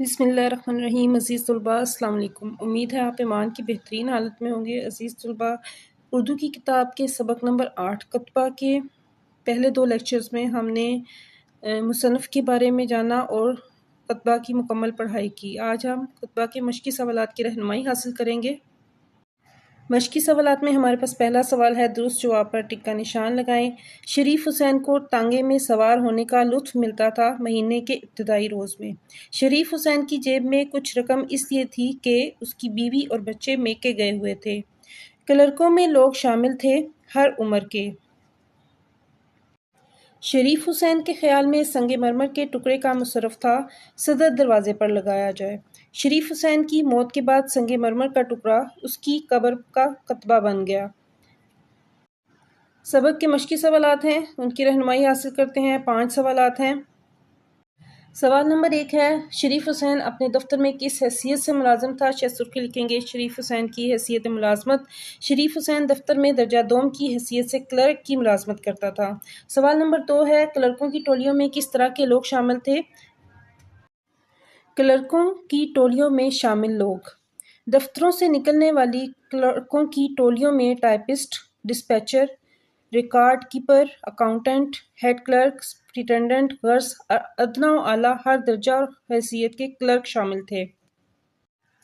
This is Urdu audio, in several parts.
بسم اللہ الرحمن الرحیم۔ عزیز طلباء السلام علیکم۔ امید ہے آپ ایمان کی بہترین حالت میں ہوں گے۔ عزیز طلباء، اردو کی کتاب کے سبق نمبر 8 کتبہ کے پہلے 2 لیکچرز میں ہم نے مصنف کے بارے میں جانا اور کتبہ کی مکمل پڑھائی کی۔ آج ہم کتبہ کے مشقی سوالات کی رہنمائی حاصل کریں گے۔ مشقی سوالات میں ہمارے پاس پہلا سوال ہے، درست جواب پر ٹک کا نشان لگائیں۔ شریف حسین کو ٹانگے میں سوار ہونے کا لطف ملتا تھا مہینے کے ابتدائی روز میں۔ شریف حسین کی جیب میں کچھ رقم اس لیے تھی کہ اس کی بیوی اور بچے میکے گئے ہوئے تھے۔ کلرکوں میں لوگ شامل تھے ہر عمر کے۔ شریف حسین کے خیال میں سنگ مرمر کے ٹکڑے کا مصرف تھا صدر دروازے پر لگایا جائے۔ شریف حسین کی موت کے بعد سنگ مرمر کا ٹکڑا اس کی قبر کا کتبہ بن گیا۔ سبق کے مشقی سوالات ہیں، ان کی رہنمائی حاصل کرتے ہیں۔ 5 سوالات ہیں۔ سوال نمبر 1 ہے، شریف حسین اپنے دفتر میں کس حیثیت سے ملازم تھا؟ شہ سرخی لکھیں گے۔ شریف حسین کی حیثیت ملازمت۔ شریف حسین دفتر میں درجہ دوم کی حیثیت سے کلرک کی ملازمت کرتا تھا۔ سوال نمبر 2 ہے، کلرکوں کی ٹولیوں میں کس طرح کے لوگ شامل تھے؟ کلرکوں کی ٹولیوں میں شامل لوگ: دفتروں سے نکلنے والی کلرکوں کی ٹولیوں میں typist, dispatcher, record keeper, accountant, head clerk, superintendent, غرض ادنیٰ و اعلیٰ ہر درجہ اور حیثیت کے کلرک شامل تھے۔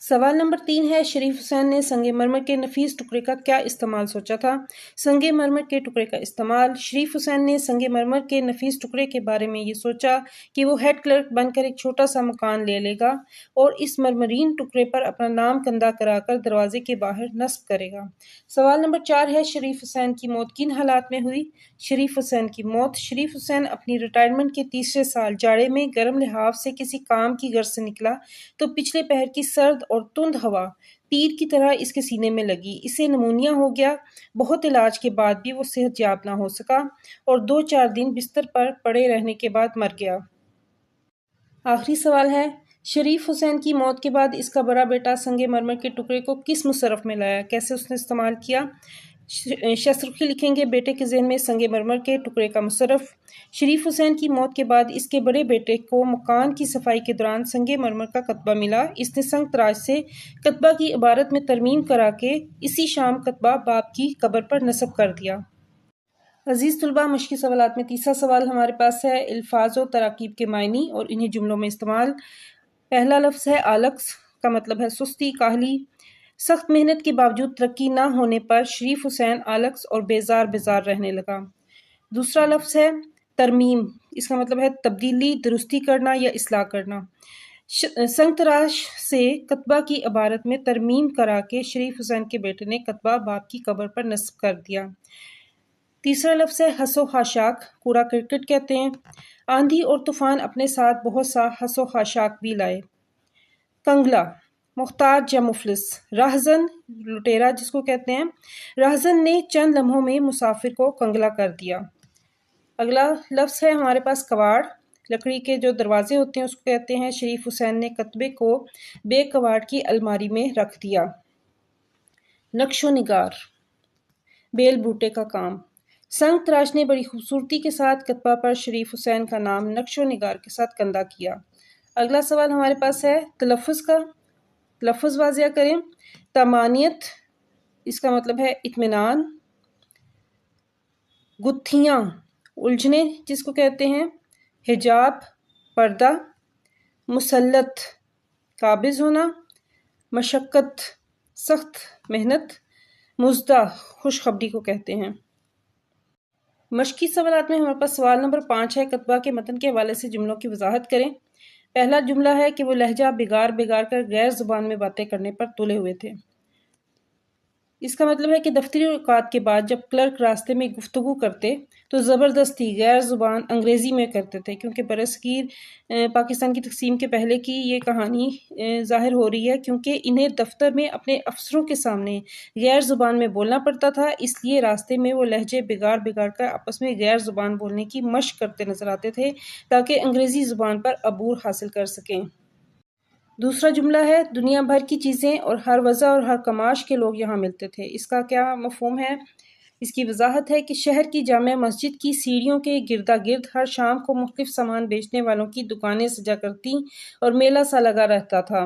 سوال نمبر 3 ہے، شریف حسین نے سنگ مرمر کے نفیس ٹکڑے کا کیا استعمال سوچا تھا؟ سنگ مرمر کے ٹکڑے کا استعمال: شریف حسین نے سنگ مرمر کے نفیس ٹکڑے کے بارے میں یہ سوچا کہ وہ ہیڈ کلرک بن کر ایک چھوٹا سا مکان لے لے گا اور اس مرمرین ٹکڑے پر اپنا نام کندہ کرا کر دروازے کے باہر نصب کرے گا۔ سوال نمبر 4 ہے، شریف حسین کی موت کن حالات میں ہوئی؟ شریف حسین کی موت: شریف حسین اپنی ریٹائرمنٹ کے تیسرے سال جاڑے میں گرم لحاف سے کسی کام کی غرض سے نکلا تو پچھلے پہر کی سرد اور تند ہوا تیر کی طرح اس کے سینے میں لگی، اسے نمونیا ہو گیا۔ بہت علاج کے بعد بھی وہ صحت یاب نہ ہو سکا اور 2-4 دن بستر پر پڑے رہنے کے بعد مر گیا۔ آخری سوال ہے، شریف حسین کی موت کے بعد اس کا بڑا بیٹا سنگ مرمر کے ٹکڑے کو کس مصرف میں لایا؟ کیسے اس نے استعمال کیا؟ شہ سرخی لکھیں گے۔ بیٹے کے ذہن میں سنگ مرمر کے ٹکڑے کا مصرف: شریف حسین کی موت کے بعد اس کے بڑے بیٹے کو مکان کی صفائی کے دوران سنگ مرمر کا کتبہ ملا۔ اس نے سنگ تراش سے کتبہ کی عبارت میں ترمیم کرا کے اسی شام کتبہ باپ کی قبر پر نصب کر دیا۔ عزیز طلباء، مشقی سوالات میں تیسرا سوال ہمارے پاس ہے، الفاظ و تراکیب کے معنی اور انہیں جملوں میں استعمال۔ پہلا لفظ ہے آلکس، کا مطلب ہے سستی، کاہلی۔ سخت محنت کے باوجود ترقی نہ ہونے پر شریف حسین آلکس اور بیزار رہنے لگا۔ دوسرا لفظ ہے ترمیم، اس کا مطلب ہے تبدیلی، درستی کرنا یا اصلاح کرنا۔ سنگ تراش سے کتبہ کی عبارت میں ترمیم کرا کے شریف حسین کے بیٹے نے کتبہ باپ کی قبر پر نصب کر دیا۔ تیسرا لفظ ہے حس و خاشاک، کوڑا کرکٹ کہتے ہیں۔ آندھی اور طوفان اپنے ساتھ بہت سا حس و خاشاک بھی لائے۔ کنگلا، محتاج یا مفلس۔ راہزن، لٹیرا جس کو کہتے ہیں۔ راہزن نے چند لمحوں میں مسافر کو کنگلا کر دیا۔ اگلا لفظ ہے ہمارے پاس کواڑ، لکڑی کے جو دروازے ہوتے ہیں اس کو کہتے ہیں۔ شریف حسین نے کتبے کو بے کواڑ کی الماری میں رکھ دیا۔ نقش و نگار، بیل بوٹے کا کام۔ سنگ تراش نے بڑی خوبصورتی کے ساتھ کتبہ پر شریف حسین کا نام نقش و نگار کے ساتھ کندہ کیا۔ اگلا سوال ہمارے پاس ہے تلفظ کا، تلفظ واضح کریں۔ طمانینت، اس کا مطلب ہے اطمینان۔ گتھیاں، الجھنیں جس کو کہتے ہیں۔ حجاب، پردہ۔ مسلط، قابض ہونا۔ مشقت، سخت محنت۔ مزدہ، خوشخبری کو کہتے ہیں۔ مشقی سوالات میں ہمارے پاس سوال نمبر 5 ہے، کتبہ کے متن کے حوالے سے جملوں کی وضاحت کریں۔ پہلا جملہ ہے کہ وہ لہجہ بگاڑ کر غیر زبان میں باتیں کرنے پر تلے ہوئے تھے۔ اس کا مطلب ہے کہ دفتری اوقات کے بعد جب کلرک راستے میں گفتگو کرتے تو زبردستی غیر زبان انگریزی میں کرتے تھے، کیونکہ برصغیر پاکستان کی تقسیم کے پہلے کی یہ کہانی ظاہر ہو رہی ہے، کیونکہ انہیں دفتر میں اپنے افسروں کے سامنے غیر زبان میں بولنا پڑتا تھا، اس لیے راستے میں وہ لہجے بگاڑ کر آپس میں غیر زبان بولنے کی مشق کرتے نظر آتے تھے تاکہ انگریزی زبان پر عبور حاصل کر سکیں۔ دوسرا جملہ ہے، دنیا بھر کی چیزیں اور ہر وضع اور ہر کماش کے لوگ یہاں ملتے تھے۔ اس کا کیا مفہوم ہے؟ اس کی وضاحت ہے کہ شہر کی جامع مسجد کی سیڑھیوں کے گردا گرد ہر شام کو مختلف سامان بیچنے والوں کی دکانیں سجا کرتی اور میلہ سا لگا رہتا تھا،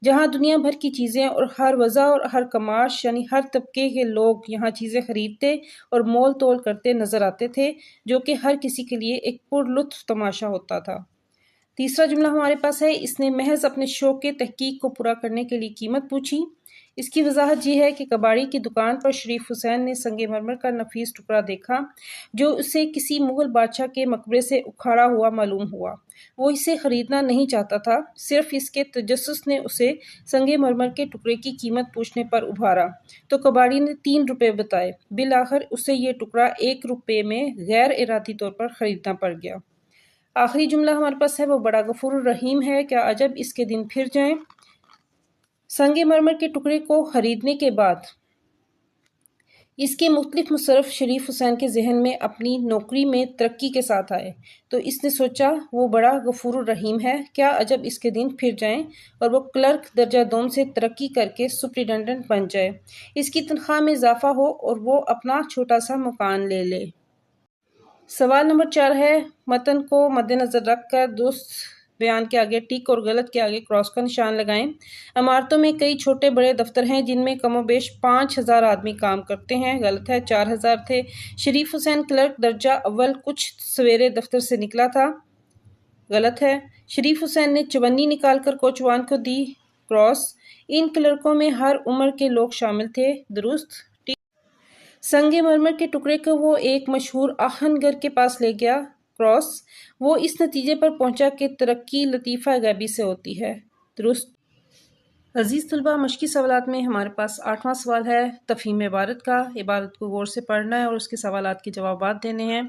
جہاں دنیا بھر کی چیزیں اور ہر وضع اور ہر کماش یعنی ہر طبقے کے لوگ یہاں چیزیں خریدتے اور مول تول کرتے نظر آتے تھے، جو کہ ہر کسی کے لیے ایک پرلطف تماشا ہوتا تھا۔ تیسرا جملہ ہمارے پاس ہے، اس نے محض اپنے شوق کے تحقیق کو پورا کرنے کے لیے قیمت پوچھی۔ اس کی وضاحت یہ ہے کہ کباڑی کی دکان پر شریف حسین نے سنگ مرمر کا نفیس ٹکڑا دیکھا جو اسے کسی مغل بادشاہ کے مقبرے سے اکھاڑا ہوا معلوم ہوا۔ وہ اسے خریدنا نہیں چاہتا تھا، صرف اس کے تجسس نے اسے سنگ مرمر کے ٹکڑے کی قیمت پوچھنے پر ابھارا تو کباڑی نے 3 روپے بتائے۔ بالآخر اسے یہ ٹکڑا 1 روپے میں غیر ارادی طور پر خریدنا پڑ گیا۔ آخری جملہ ہمارے پاس ہے، وہ بڑا غفور الرحیم ہے، کیا عجب اس کے دن پھر جائیں۔ سنگ مرمر کے ٹکڑے کو خریدنے کے بعد اس کے مختلف مصرف شریف حسین کے ذہن میں اپنی نوکری میں ترقی کے ساتھ آئے، تو اس نے سوچا وہ بڑا غفور الرحیم ہے، کیا عجب اس کے دن پھر جائیں اور وہ کلرک درجہ دوم سے ترقی کر کے سپرنٹنڈنٹ بن جائے، اس کی تنخواہ میں اضافہ ہو اور وہ اپنا چھوٹا سا مکان لے لے۔ سوال نمبر 4 ہے، متن کو مد نظر رکھ کر درست بیان کے آگے ٹک اور غلط کے آگے کراس کا نشان لگائیں۔ عمارتوں میں کئی چھوٹے بڑے دفتر ہیں جن میں کم و بیش 5000 آدمی کام کرتے ہیں، غلط ہے، 4000 تھے۔ شریف حسین کلرک درجہ اول کچھ سویرے دفتر سے نکلا تھا، غلط ہے۔ شریف حسین نے چونی نکال کر کوچوان کو دی، کراس۔ ان کلرکوں میں ہر عمر کے لوگ شامل تھے، درست۔ سنگ مرمر کے ٹکڑے کو وہ ایک مشہور آہنگر کے پاس لے گیا، کراس۔ وہ اس نتیجے پر پہنچا کہ ترقی لطیفہ غیبی سے ہوتی ہے، درست۔ عزیز طلباء، مشقی سوالات میں ہمارے پاس 8واں سوال ہے تفہیم عبارت کا۔ عبارت کو غور سے پڑھنا ہے اور اس کے سوالات کے جوابات دینے ہیں۔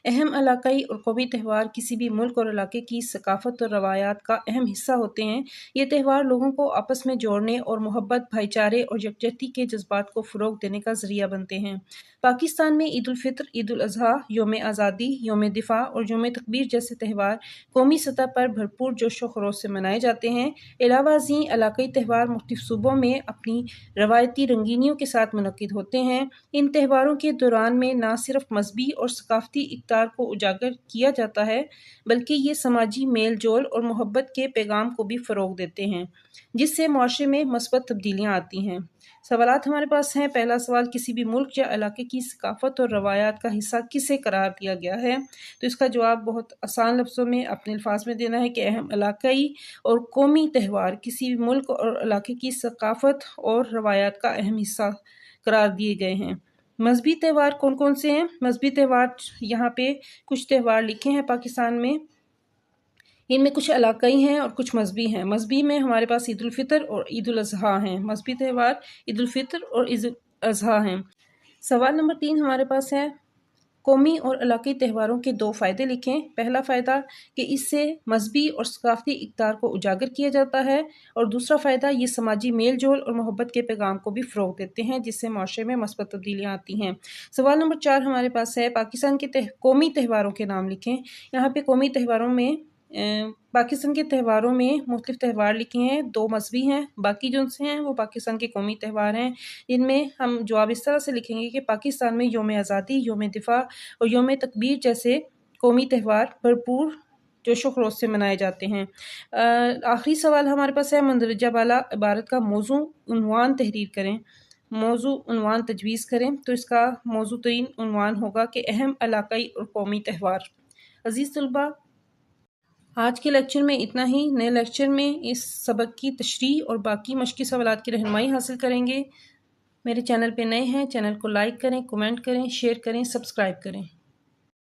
اہم علاقائی اور قومی تہوار کسی بھی ملک اور علاقے کی ثقافت اور روایات کا اہم حصہ ہوتے ہیں۔ یہ تہوار لوگوں کو آپس میں جوڑنے اور محبت، بھائی چارے اور یکجہتی کے جذبات کو فروغ دینے کا ذریعہ بنتے ہیں۔ پاکستان میں عید الفطر، عید الاضحیٰ، یوم آزادی، یوم دفاع اور یوم تکبیر جیسے تہوار قومی سطح پر بھرپور جوش و خروش سے منائے جاتے ہیں۔ علاوہ ازیں علاقائی تہوار مختلف صوبوں میں اپنی روایتی رنگینیوں کے ساتھ منعقد ہوتے ہیں۔ ان تہواروں کے دوران میں نہ صرف مذہبی اور ثقافتی اقدار کو اجاگر کیا جاتا ہے بلکہ یہ سماجی میل جول اور محبت کے پیغام کو بھی فروغ دیتے ہیں، جس سے معاشرے میں مثبت تبدیلیاں آتی ہیں۔ سوالات ہمارے پاس ہیں۔ پہلا سوال، کسی بھی ملک یا علاقے کی ثقافت اور روایات کا حصہ کسے قرار دیا گیا ہے؟ تو اس کا جواب بہت آسان لفظوں میں اپنے الفاظ میں دینا ہے کہ اہم علاقائی اور قومی تہوار کسی بھی ملک اور علاقے کی ثقافت اور روایات کا اہم حصہ قرار دیے گئے ہیں۔ مذہبی تہوار کون کون سے ہیں؟ مذہبی تہوار یہاں پہ کچھ تہوار لکھے ہیں پاکستان میں، ان میں کچھ علاقائی ہیں اور کچھ مذہبی ہیں۔ مذہبی میں ہمارے پاس عید الفطر اور عید الاضحیٰ ہیں۔ مذہبی تہوار عید الفطر اور عید الاضحیٰ ہیں۔ سوال نمبر 3 ہمارے پاس ہے، قومی اور علاقائی تہواروں کے 2 فائدے لکھیں۔ پہلا فائدہ کہ اس سے مذہبی اور ثقافتی اقدار کو اجاگر کیا جاتا ہے، اور دوسرا فائدہ یہ سماجی میل جول اور محبت کے پیغام کو بھی فروغ دیتے ہیں، جس سے معاشرے میں مثبت تبدیلیاں آتی ہیں۔ سوال نمبر 4 ہمارے پاس ہے، پاکستان کے قومی تہواروں کے نام لکھیں۔ یہاں پہ قومی تہواروں میں پاکستان کے تہواروں میں مختلف تہوار لکھے ہیں، 2 مذہبی ہیں، باقی جو سے ہیں وہ پاکستان کے قومی تہوار ہیں۔ ان میں ہم جواب اس طرح سے لکھیں گے کہ پاکستان میں یوم آزادی، یوم دفاع اور یوم تکبیر جیسے قومی تہوار بھرپور جوش و خروش سے منائے جاتے ہیں۔ آخری سوال ہمارے پاس ہے، مندرجہ بالا عبارت کا موضوع عنوان تحریر کریں۔ موضوع عنوان تجویز کریں، تو اس کا موضوع ترین عنوان ہوگا کہ اہم علاقائی اور قومی تہوار۔ عزیز طلباء، آج کے لیکچر میں اتنا ہی۔ نئے لیکچر میں اس سبق کی تشریح اور باقی مشقی سوالات کی رہنمائی حاصل کریں گے۔ میرے چینل پہ نئے ہیں، چینل کو لائک کریں، کمنٹ کریں، شیئر کریں، سبسکرائب کریں۔